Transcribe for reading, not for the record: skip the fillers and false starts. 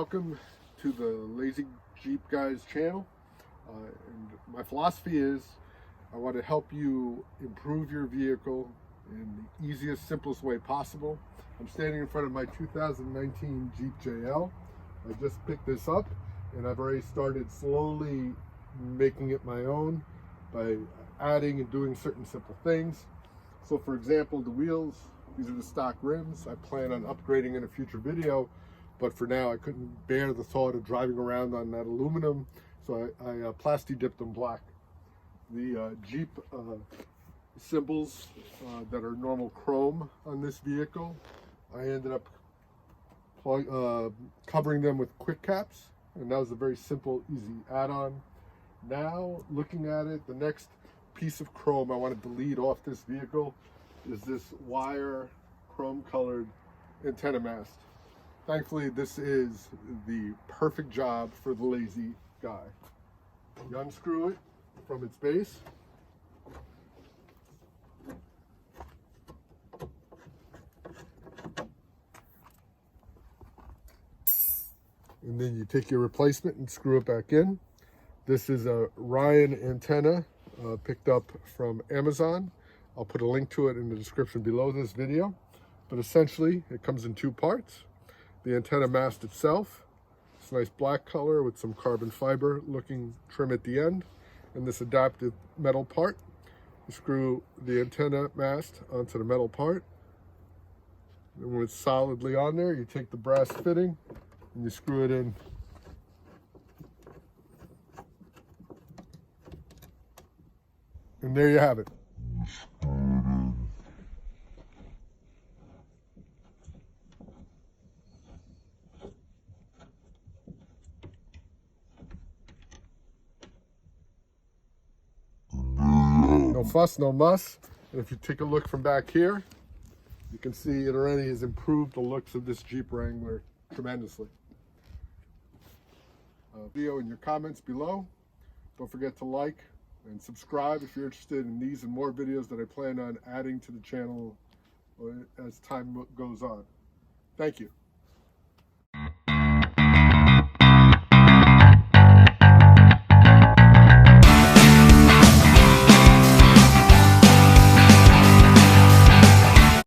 welcome to the Lazy Jeep Guys channel. And my philosophy is I want to help you improve your vehicle in the easiest, simplest way possible. I'm standing in front of my 2019 Jeep JL. I just picked this up and I've already started slowly making it my own by adding and doing certain simple things. So for example, the wheels, these are the stock rims. I plan on upgrading in a future video, but for now I couldn't bear the thought of driving around on that aluminum, so I plasti dipped them black. The Jeep symbols that are normal chrome on this vehicle, I ended up covering them with quick caps, and that was a very simple, easy add-on. Now, looking at it, the next piece of chrome I want to delete off this vehicle is this wire chrome colored antenna mast. Thankfully, this is the perfect job for the lazy guy. You unscrew it from its base. And then you take your replacement and screw it back in. This is a Ryan antenna picked up from Amazon. I'll put a link to it in the description below this video. But essentially, it comes in two parts. The antenna mast itself, it's a nice black color with some carbon fiber looking trim at the end, and this adaptive metal part. You screw the antenna mast onto the metal part, and when it's solidly on there, you take the brass fitting and you screw it in. And there you have it. No fuss, no muss. And if you take a look from back here, you can see it already has improved the looks of this Jeep Wrangler tremendously. Video in your comments below. Don't forget to like and subscribe if you're interested in these and more videos that I plan on adding to the channel as time goes on. Thank you.